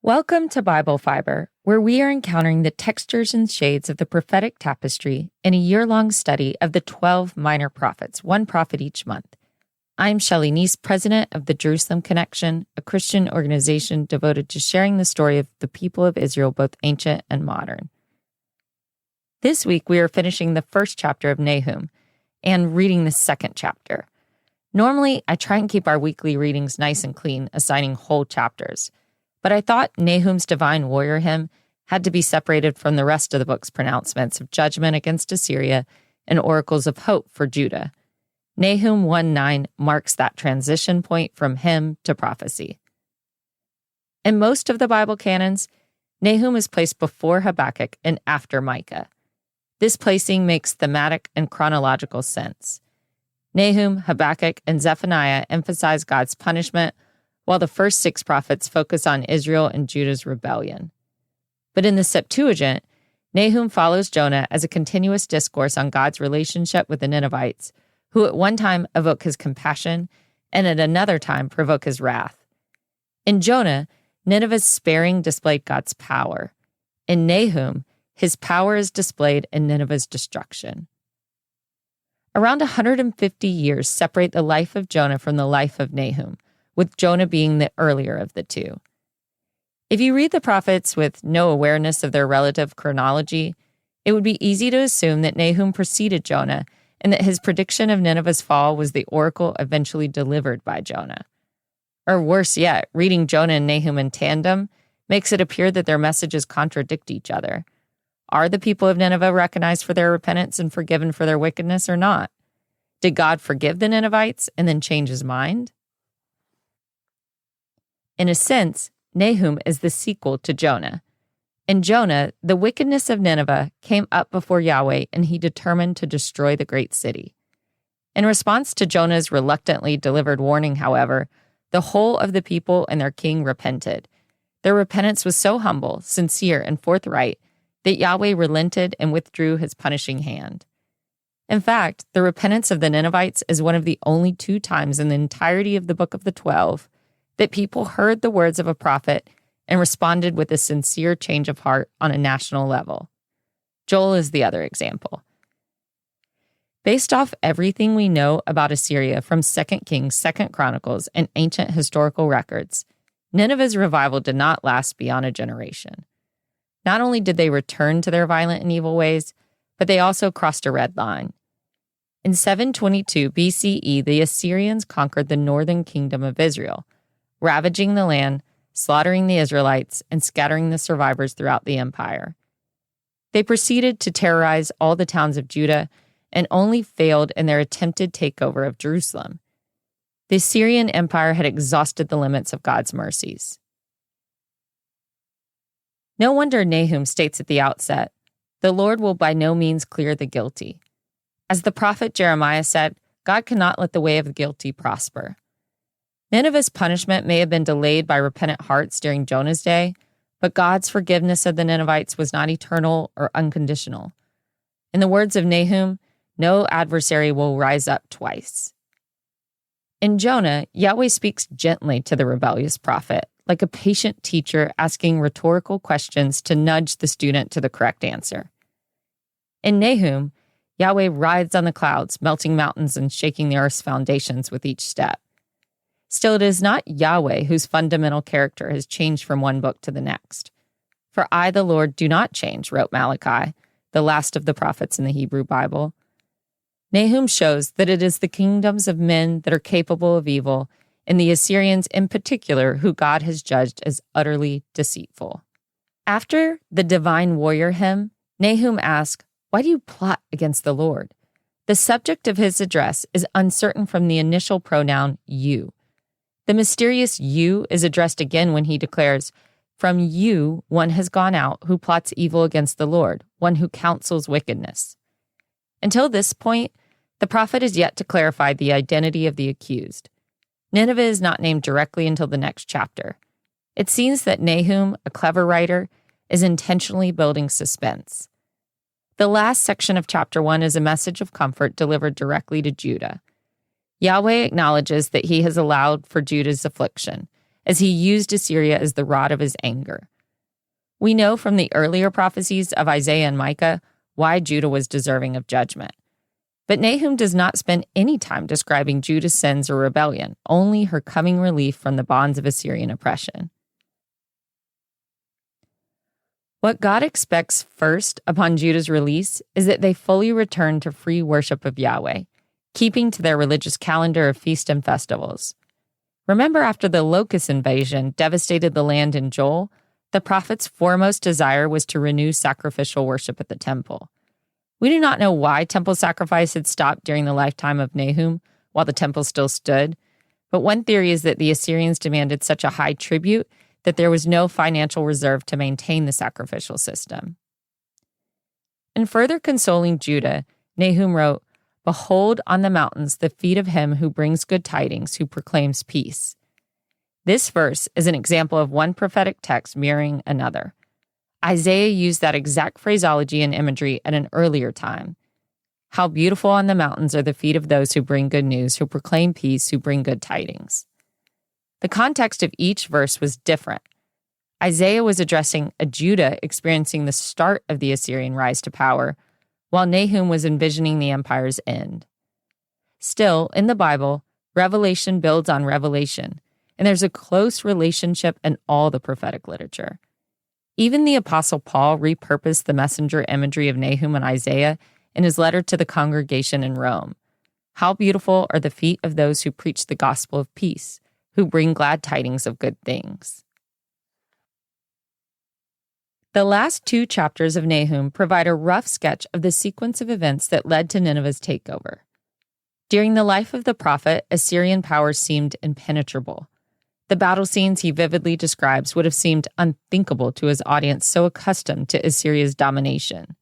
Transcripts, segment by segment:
Welcome to Bible Fiber, where we are encountering the textures and shades of the prophetic tapestry in a year-long study of the 12 minor prophets, one prophet each month. I'm Shelley Neese, president of the Jerusalem Connection, a Christian organization devoted to sharing the story of the people of Israel, both ancient and modern. This week, we are finishing the first chapter of Nahum and reading the second chapter. Normally, I try and keep our weekly readings nice and clean, assigning whole chapters. But I thought Nahum's divine warrior hymn had to be separated from the rest of the book's pronouncements of judgment against Assyria and oracles of hope for Judah. Nahum 1:9 marks that transition point from hymn to prophecy. In most of the Bible canons, Nahum is placed before Habakkuk and after Micah. This placing makes thematic and chronological sense. Nahum, Habakkuk, and Zephaniah emphasize God's punishment, while the first 6 prophets focus on Israel and Judah's rebellion. But in the Septuagint, Nahum follows Jonah as a continuous discourse on God's relationship with the Ninevites, who at one time evoke his compassion and at another time provoke his wrath. In Jonah, Nineveh's sparing displayed God's power. In Nahum, his power is displayed in Nineveh's destruction. Around 150 years separate the life of Jonah from the life of Nahum, with Jonah being the earlier of the two. If you read the prophets with no awareness of their relative chronology, it would be easy to assume that Nahum preceded Jonah and that his prediction of Nineveh's fall was the oracle eventually delivered by Jonah. Or worse yet, reading Jonah and Nahum in tandem makes it appear that their messages contradict each other. Are the people of Nineveh recognized for their repentance and forgiven for their wickedness or not? Did God forgive the Ninevites and then change his mind? In a sense, Nahum is the sequel to Jonah. In Jonah, the wickedness of Nineveh came up before Yahweh, and he determined to destroy the great city. In response to Jonah's reluctantly delivered warning, however, the whole of the people and their king repented. Their repentance was so humble, sincere, and forthright that Yahweh relented and withdrew his punishing hand. In fact, the repentance of the Ninevites is one of the only 2 times in the entirety of the Book of the 12 that people heard the words of a prophet and responded with a sincere change of heart on a national level. Joel is the other example. Based off everything we know about Assyria from 2 Kings, 2 Chronicles, and ancient historical records, Nineveh's revival did not last beyond a generation. Not only did they return to their violent and evil ways, but they also crossed a red line. In 722 BCE, the Assyrians conquered the northern kingdom of Israel, ravaging the land, slaughtering the Israelites, and scattering the survivors throughout the empire. They proceeded to terrorize all the towns of Judah and only failed in their attempted takeover of Jerusalem. The Assyrian Empire had exhausted the limits of God's mercies. No wonder Nahum states at the outset, "The Lord will by no means clear the guilty." As the prophet Jeremiah said, God cannot let the way of the guilty prosper. Nineveh's punishment may have been delayed by repentant hearts during Jonah's day, but God's forgiveness of the Ninevites was not eternal or unconditional. In the words of Nahum, no adversary will rise up twice. In Jonah, Yahweh speaks gently to the rebellious prophet, like a patient teacher asking rhetorical questions to nudge the student to the correct answer. In Nahum, Yahweh rides on the clouds, melting mountains and shaking the earth's foundations with each step. Still, it is not Yahweh whose fundamental character has changed from one book to the next. "For I, the Lord, do not change," wrote Malachi, the last of the prophets in the Hebrew Bible. Nahum shows that it is the kingdoms of men that are capable of evil, and the Assyrians in particular, who God has judged as utterly deceitful. After the divine warrior hymn, Nahum asks, "Why do you plot against the Lord?" The subject of his address is uncertain from the initial pronoun you. The mysterious you is addressed again when he declares, "From you one has gone out who plots evil against the Lord, one who counsels wickedness." Until this point, the prophet is yet to clarify the identity of the accused. Nineveh is not named directly until the next chapter. It seems that Nahum, a clever writer, is intentionally building suspense. The last section of chapter 1 is a message of comfort delivered directly to Judah. Yahweh acknowledges that he has allowed for Judah's affliction, as he used Assyria as the rod of his anger. We know from the earlier prophecies of Isaiah and Micah why Judah was deserving of judgment. But Nahum does not spend any time describing Judah's sins or rebellion, only her coming relief from the bonds of Assyrian oppression. What God expects first upon Judah's release is that they fully return to free worship of Yahweh, keeping to their religious calendar of feast and festivals. Remember, after the locust invasion devastated the land in Joel, the prophet's foremost desire was to renew sacrificial worship at the temple. We do not know why temple sacrifice had stopped during the lifetime of Nahum while the temple still stood, but one theory is that the Assyrians demanded such a high tribute that there was no financial reserve to maintain the sacrificial system. In further consoling Judah, Nahum wrote, "Behold on the mountains the feet of him who brings good tidings, who proclaims peace." This verse is an example of one prophetic text mirroring another. Isaiah used that exact phraseology and imagery at an earlier time. How beautiful on the mountains are the feet of those who bring good news, who proclaim peace, who bring good tidings. The context of each verse was different. Isaiah was addressing a Judah experiencing the start of the Assyrian rise to power, while Nahum was envisioning the empire's end. Still, in the Bible, revelation builds on revelation, and there's a close relationship in all the prophetic literature. Even the Apostle Paul repurposed the messenger imagery of Nahum and Isaiah in his letter to the congregation in Rome. How beautiful are the feet of those who preach the gospel of peace, who bring glad tidings of good things. The last two chapters of Nahum provide a rough sketch of the sequence of events that led to Nineveh's takeover. During the life of the prophet, Assyrian power seemed impenetrable. The battle scenes he vividly describes would have seemed unthinkable to his audience so accustomed to Assyria's domination.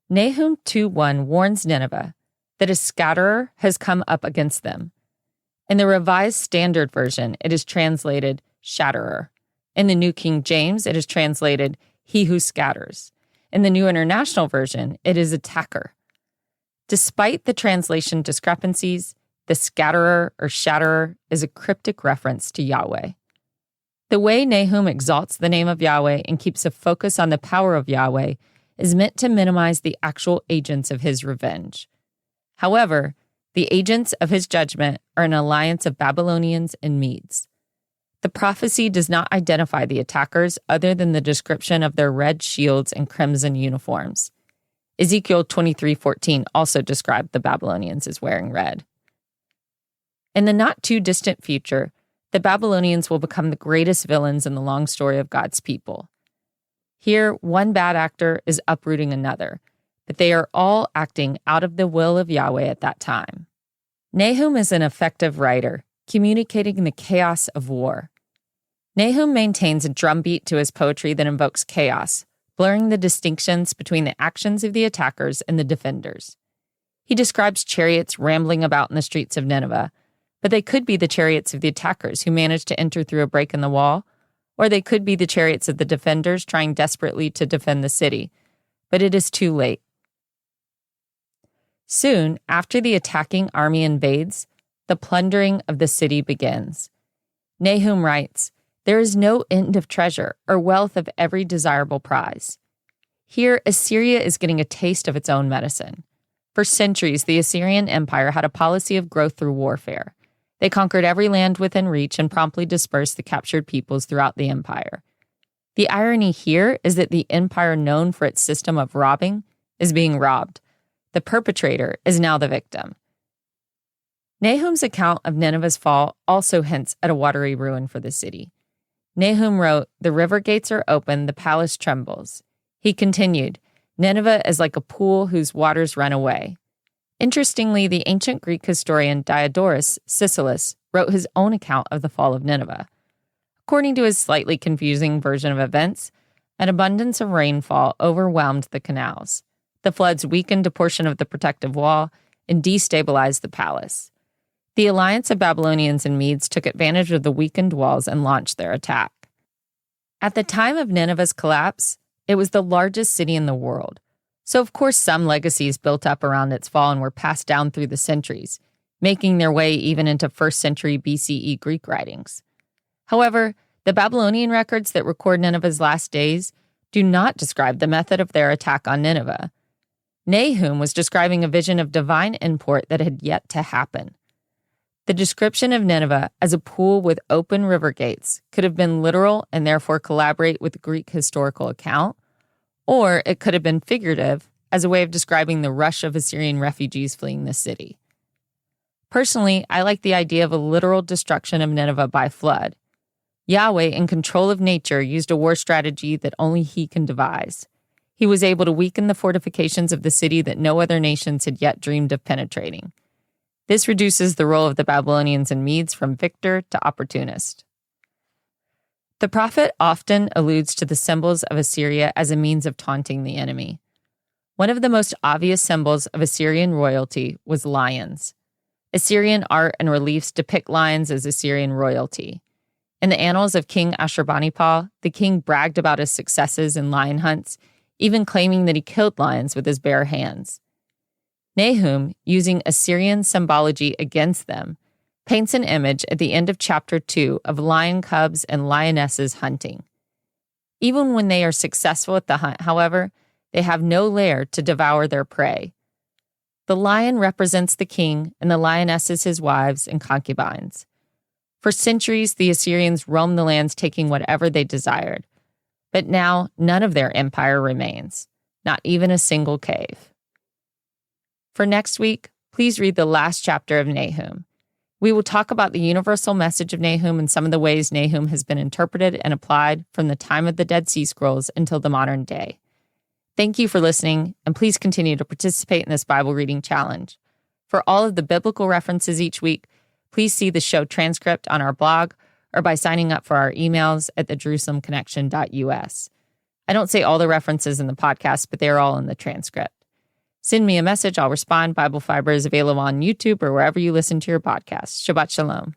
Nahum 2:1 warns Nineveh that a scatterer has come up against them. In the Revised Standard Version, it is translated shatterer. In the New King James, it is translated he who scatters. In the New International Version, it is attacker. Despite the translation discrepancies, the scatterer or shatterer is a cryptic reference to Yahweh. The way Nahum exalts the name of Yahweh and keeps a focus on the power of Yahweh is meant to minimize the actual agents of his revenge. However, the agents of his judgment are an alliance of Babylonians and Medes. The prophecy does not identify the attackers other than the description of their red shields and crimson uniforms. Ezekiel 23:14 also described the Babylonians as wearing red. In the not-too-distant future, the Babylonians will become the greatest villains in the long story of God's people. Here, one bad actor is uprooting another, but they are all acting out of the will of Yahweh at that time. Nahum is an effective writer, communicating the chaos of war. Nahum maintains a drumbeat to his poetry that invokes chaos, blurring the distinctions between the actions of the attackers and the defenders. He describes chariots rambling about in the streets of Nineveh, but they could be the chariots of the attackers who managed to enter through a break in the wall, or they could be the chariots of the defenders trying desperately to defend the city, but it is too late. Soon, after the attacking army invades, the plundering of the city begins. Nahum writes, "There is no end of treasure or wealth of every desirable prize." Here, Assyria is getting a taste of its own medicine. For centuries, the Assyrian Empire had a policy of growth through warfare. They conquered every land within reach and promptly dispersed the captured peoples throughout the empire. The irony here is that the empire known for its system of robbing is being robbed. The perpetrator is now the victim. Nahum's account of Nineveh's fall also hints at a watery ruin for the city. Nahum wrote, "The river gates are open, the palace trembles." He continued, "Nineveh is like a pool whose waters run away." Interestingly, the ancient Greek historian Diodorus Siculus wrote his own account of the fall of Nineveh. According to his slightly confusing version of events, an abundance of rainfall overwhelmed the canals. The floods weakened a portion of the protective wall and destabilized the palace. The alliance of Babylonians and Medes took advantage of the weakened walls and launched their attack. At the time of Nineveh's collapse, it was the largest city in the world. So of course some legacies built up around its fall and were passed down through the centuries, making their way even into 1st century BCE Greek writings. However, the Babylonian records that record Nineveh's last days do not describe the method of their attack on Nineveh. Nahum was describing a vision of divine import that had yet to happen. The description of Nineveh as a pool with open river gates could have been literal and therefore collaborate with the Greek historical account, or it could have been figurative as a way of describing the rush of Assyrian refugees fleeing the city. Personally, I like the idea of a literal destruction of Nineveh by flood. Yahweh, in control of nature, used a war strategy that only he can devise. He was able to weaken the fortifications of the city that no other nations had yet dreamed of penetrating. This reduces the role of the Babylonians and Medes from victor to opportunist. The prophet often alludes to the symbols of Assyria as a means of taunting the enemy. One of the most obvious symbols of Assyrian royalty was lions. Assyrian art and reliefs depict lions as Assyrian royalty. In the annals of King Ashurbanipal, the king bragged about his successes in lion hunts, even claiming that he killed lions with his bare hands. Nahum, using Assyrian symbology against them, paints an image at the end of chapter 2 of lion cubs and lionesses hunting. Even when they are successful at the hunt, however, they have no lair to devour their prey. The lion represents the king and the lionesses his wives and concubines. For centuries, the Assyrians roamed the lands taking whatever they desired. But now, none of their empire remains, not even a single cave. For next week, please read the last chapter of Nahum. We will talk about the universal message of Nahum and some of the ways Nahum has been interpreted and applied from the time of the Dead Sea Scrolls until the modern day. Thank you for listening, and please continue to participate in this Bible reading challenge. For all of the biblical references each week, please see the show transcript on our blog or by signing up for our emails at thejerusalemconnection.us. I don't say all the references in the podcast, but they are all in the transcript. Send me a message, I'll respond. Bible Fiber is available on YouTube or wherever you listen to your podcasts. Shabbat Shalom.